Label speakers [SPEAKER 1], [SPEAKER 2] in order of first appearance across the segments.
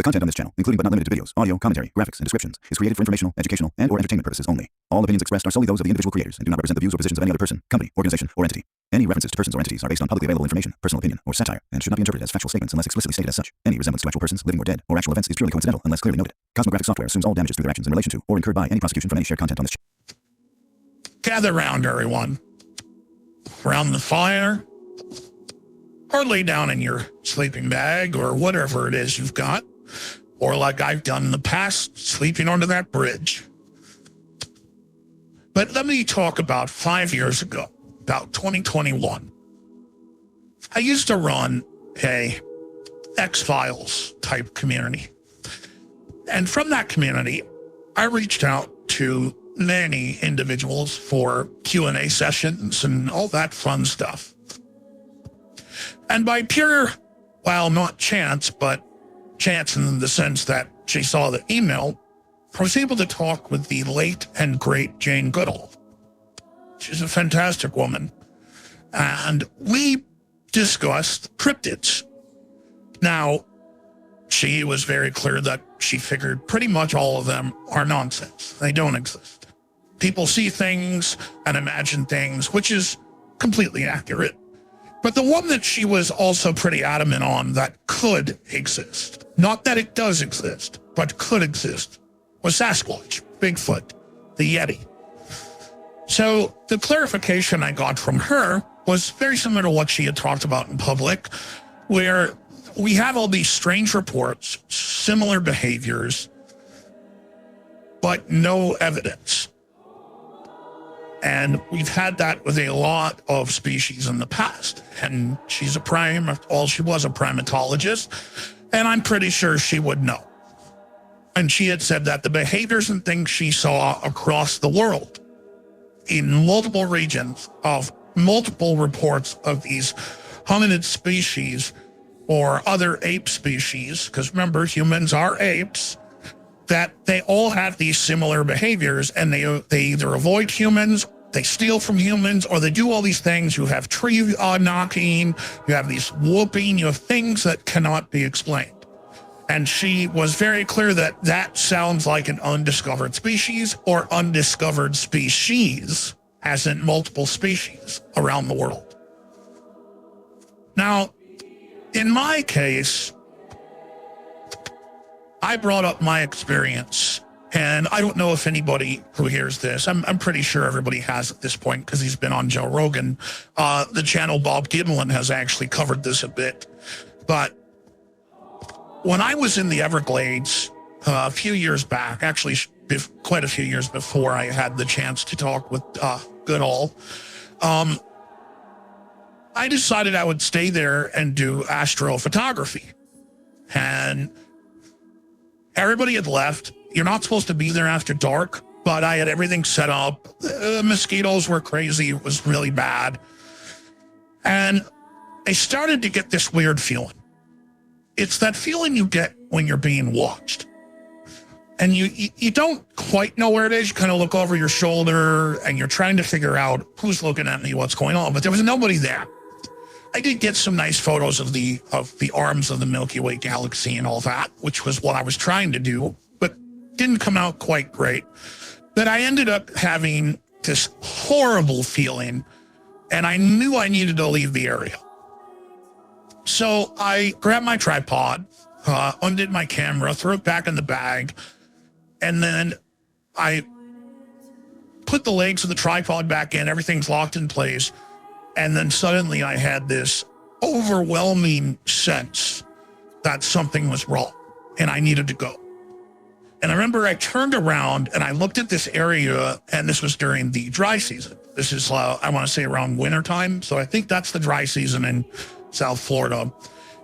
[SPEAKER 1] The content on this channel, including but not limited to videos, audio, commentary, graphics, and descriptions, is created for informational, educational, and/or entertainment purposes only. All opinions expressed are solely those of the individual creators and do not represent the views or positions of any other person, company, organization, or entity. Any references to persons or entities are based on publicly available information, personal opinion, or satire, and should not be interpreted as factual statements unless explicitly stated as such. Any resemblance to actual persons, living or dead, or actual events is purely coincidental unless clearly noted. Cosmographic software assumes all damages through their actions in relation to or incurred by any prosecution from any shared content on this channel.
[SPEAKER 2] Gather round, everyone. Around the fire, or lay down in your sleeping bag, or whatever it is you've got, or like I've done in the past, sleeping under that bridge. But let me talk about 5 years ago, about 2021. I used to run a X-Files type community. And from that community, I reached out to many individuals for Q&A sessions and all that fun stuff. And by pure, well, not chance, but chance in the sense that she saw the email, I was able to talk with the late and great Jane Goodall. She's a fantastic woman. And we discussed cryptids. Now, she was very clear that she figured pretty much all of them are nonsense. They don't exist. People see things and imagine things, which is completely accurate. But the one that she was also pretty adamant on that could exist, not that it does exist, but could exist, was Sasquatch, Bigfoot, the Yeti. So the clarification I got from her was very similar to what she had talked about in public, where we have all these strange reports, similar behaviors, but no evidence. And we've had that with a lot of species in the past. And she was a primatologist, and I'm pretty sure she would know. And she had said that the behaviors and things she saw across the world in multiple regions of multiple reports of these hominid species or other ape species, because remember, humans are apes, that they all have these similar behaviors, and they either avoid humans, they steal from humans, or they do all these things. You have tree knocking, you have these whooping, you have things that cannot be explained. And she was very clear that that sounds like an undiscovered species, or undiscovered species, as in multiple species around the world. Now, in my case, I brought up my experience, and I don't know if anybody who hears this, I'm pretty sure everybody has at this point because he's been on Joe Rogan. The channel Bob Gimlin has actually covered this a bit. But when I was in the Everglades a few years back, actually quite a few years before I had the chance to talk with Goodall, I decided I would stay there and do astrophotography. And everybody had left. You're not supposed to be there after dark, but I had everything set up. The mosquitoes were crazy. It was really bad. And I started to get this weird feeling. It's that feeling you get when you're being watched. And you don't quite know where it is. You kind of look over your shoulder and you're trying to figure out who's looking at me, what's going on. But there was nobody there. I did get some nice photos of the arms of the Milky Way galaxy and all that, which was what I was trying to do, but didn't come out quite great. But I ended up having this horrible feeling, and I knew I needed to leave the area. So I grabbed my tripod, undid my camera, threw it back in the bag, and then I put the legs of the tripod back in, everything's locked in place. And then suddenly I had this overwhelming sense that something was wrong and I needed to go. And I remember I turned around and I looked at this area, and this was during the dry season. This is, I want to say, around wintertime. So I think that's the dry season in South Florida.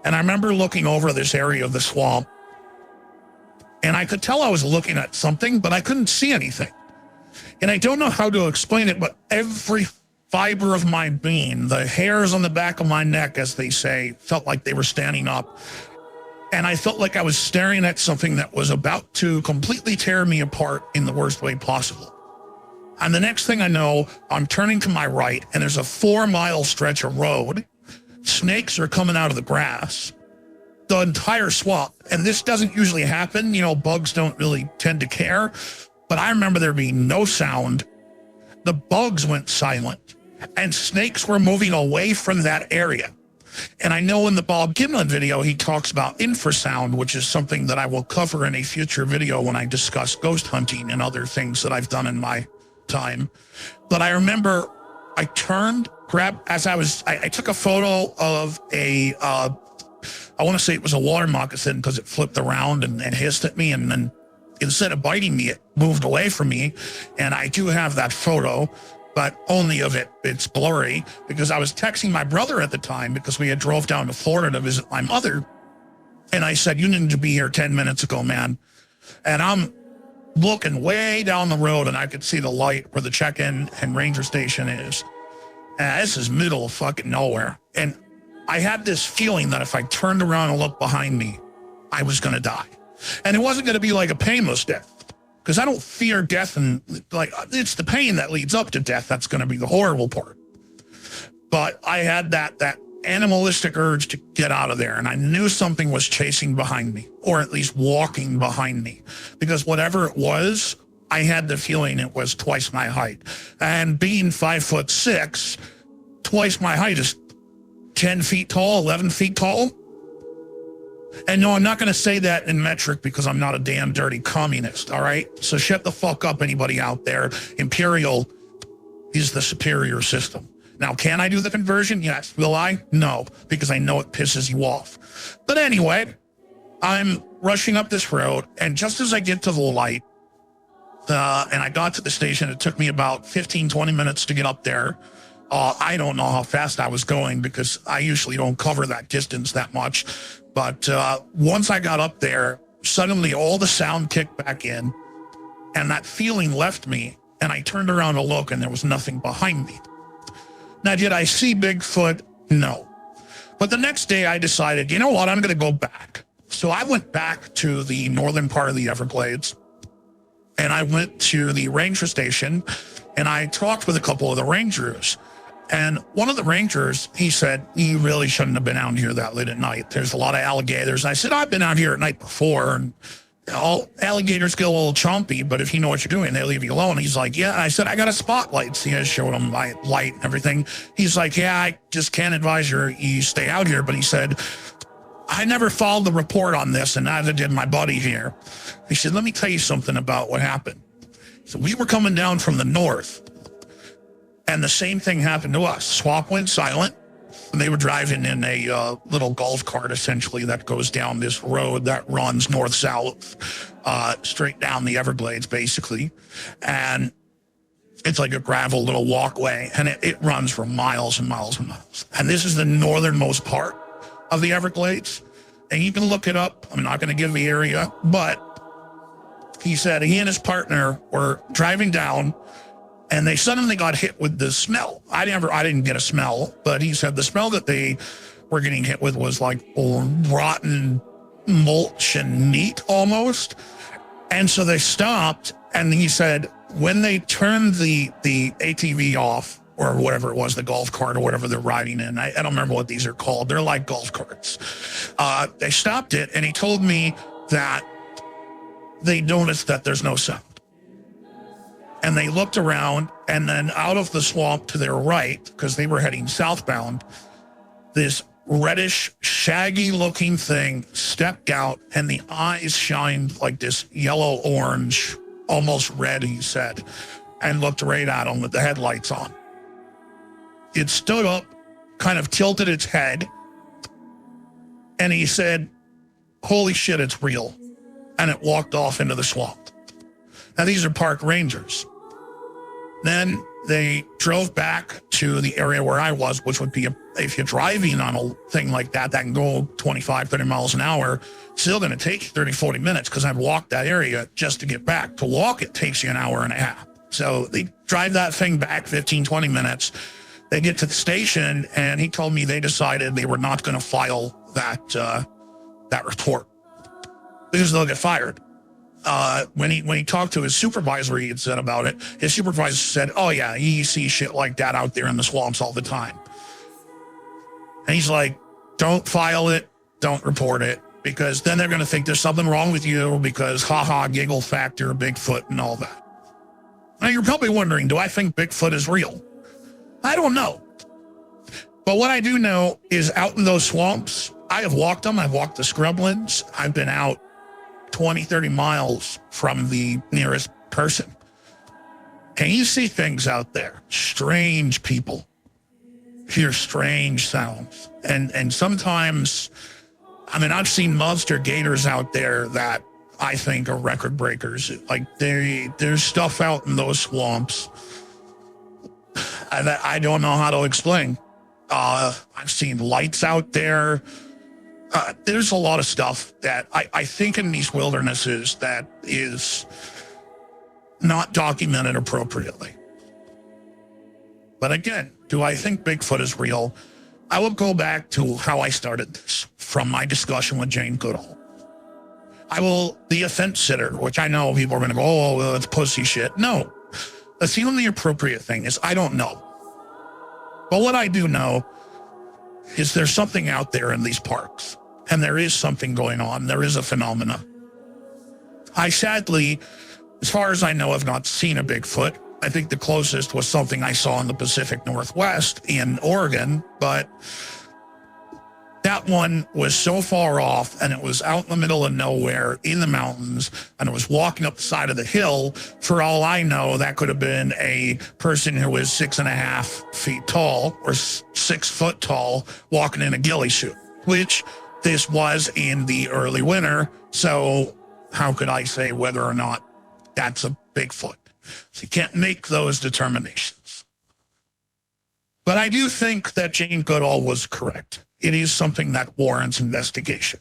[SPEAKER 2] And I remember looking over this area of the swamp, and I could tell I was looking at something, but I couldn't see anything. And I don't know how to explain it, but every fiber of my being, the hairs on the back of my neck, as they say, felt like they were standing up. And I felt like I was staring at something that was about to completely tear me apart in the worst way possible. And the next thing I know, I'm turning to my right, and there's a 4-mile stretch of road. Snakes are coming out of the grass. the entire swamp. And this doesn't usually happen. You know, bugs don't really tend to care. But I remember there being no sound. The bugs went silent. And snakes were moving away from that area. And I know in the Bob Gimlin video, he talks about infrasound, which is something that I will cover in a future video when I discuss ghost hunting and other things that I've done in my time. But I remember I took a photo of I want to say it was a water moccasin because it flipped around and hissed at me. And then instead of biting me, it moved away from me. And I do have that photo, but only of it. It's blurry because I was texting my brother at the time because we had drove down to Florida to visit my mother. And I said, you needed to be here 10 minutes ago, man. And I'm looking way down the road and I could see the light where the check-in and ranger station is. And this is middle of fucking nowhere. And I had this feeling that if I turned around and looked behind me, I was going to die. And it wasn't going to be like a painless death. Because I don't fear death, and like it's the pain that leads up to death that's going to be the horrible part. But I had that animalistic urge to get out of there, and I knew something was chasing behind me, or at least walking behind me, because whatever it was, I had the feeling it was twice my height. And being 5'6", twice my height is 10 feet tall, 11 feet tall. And no, I'm not going to say that in metric because I'm not a damn dirty communist, all right? So shut the fuck up, anybody out there. Imperial is the superior system. Now, can I do the conversion? Yes. Will I? No, because I know it pisses you off. But anyway, I'm rushing up this road, and just as I get to the light, and I got to the station, it took me about 15, 20 minutes to get up there. I don't know how fast I was going because I usually don't cover that distance that much. But once I got up there, suddenly all the sound kicked back in and that feeling left me. And I turned around to look and there was nothing behind me. Now, did I see Bigfoot? No. But the next day I decided, you know what, I'm going to go back. So I went back to the northern part of the Everglades and I went to the ranger station and I talked with a couple of the rangers. And one of the rangers, he said, you really shouldn't have been out here that late at night. There's a lot of alligators. And I said, I've been out here at night before, and all alligators get a little chompy, but if you know what you're doing, they leave you alone. He's like, yeah. I said, I got a spotlight. See, I showed him my light and everything. He's like, yeah, I just can't advise you stay out here. But he said, I never followed the report on this, and neither did my buddy here. He said, let me tell you something about what happened. So we were coming down from the north. And the same thing happened to us. Swamp went silent. And they were driving in a little golf cart, essentially, that goes down this road that runs north-south, straight down the Everglades, basically. And it's like a gravel little walkway, and it runs for miles and miles and miles. And this is the northernmost part of the Everglades. And you can look it up. I'm not going to give the area, but he said he and his partner were driving down, and they suddenly got hit with the smell. I didn't get a smell, but he said the smell that they were getting hit with was like rotten mulch and meat almost. And so they stopped, and he said when they turned the ATV off, or whatever it was, the golf cart or whatever they're riding in, I don't remember what these are called. They're like golf carts. They stopped it, and he told me that they noticed that there's no sound. And they looked around, and then out of the swamp to their right, because they were heading southbound, this reddish, shaggy-looking thing stepped out, and the eyes shined like this yellow-orange, almost red, he said, and looked right at him with the headlights on. It stood up, kind of tilted its head, and he said, holy shit, it's real. And it walked off into the swamp. Now, these are park rangers. Then they drove back to the area where I was, which would be, if you're driving on a thing like that can go 25, 30 miles an hour, still going to take you 30, 40 minutes because I've walked that area just to get back. To walk, it takes you an hour and a half. So they drive that thing back 15, 20 minutes. They get to the station, and he told me they decided they were not going to file that report because they'll get fired. When he talked to his supervisor, he had said about it. His supervisor said, oh yeah, he sees shit like that out there in the swamps all the time. And he's like, don't file it. don't report it, because then they're going to think there's something wrong with you because haha, giggle factor, Bigfoot and all that. Now you're probably wondering, do I think Bigfoot is real? I don't know. But what I do know is out in those swamps, I have walked them. I've walked the scrublands. I've been out 20, 30 miles from the nearest person. And you see things out there, strange people, hear strange sounds. And sometimes, I mean, I've seen monster gators out there that I think are record breakers. Like there's stuff out in those swamps that I don't know how to explain. I've seen lights out there. There's a lot of stuff that I think in these wildernesses that is not documented appropriately. But again, do I think Bigfoot is real? I will go back to how I started this, from my discussion with Jane Goodall. The offense sitter, which I know people are going to go, oh, well, it's pussy shit. No, that's the only appropriate thing is I don't know. But what I do know is there's something out there in these parks, and there is something going on. There is a phenomena. I sadly, as far as I know, have not seen a Bigfoot. I think the closest was something I saw in the Pacific Northwest in Oregon, but that one was so far off, and it was out in the middle of nowhere in the mountains, and it was walking up the side of the hill. For all I know, that could have been a person who was 6.5 feet tall or 6 foot tall walking in a ghillie suit, which this was in the early winter. So how could I say whether or not that's a Bigfoot? So you can't make those determinations. But I do think that Jane Goodall was correct. It is something that warrants investigation.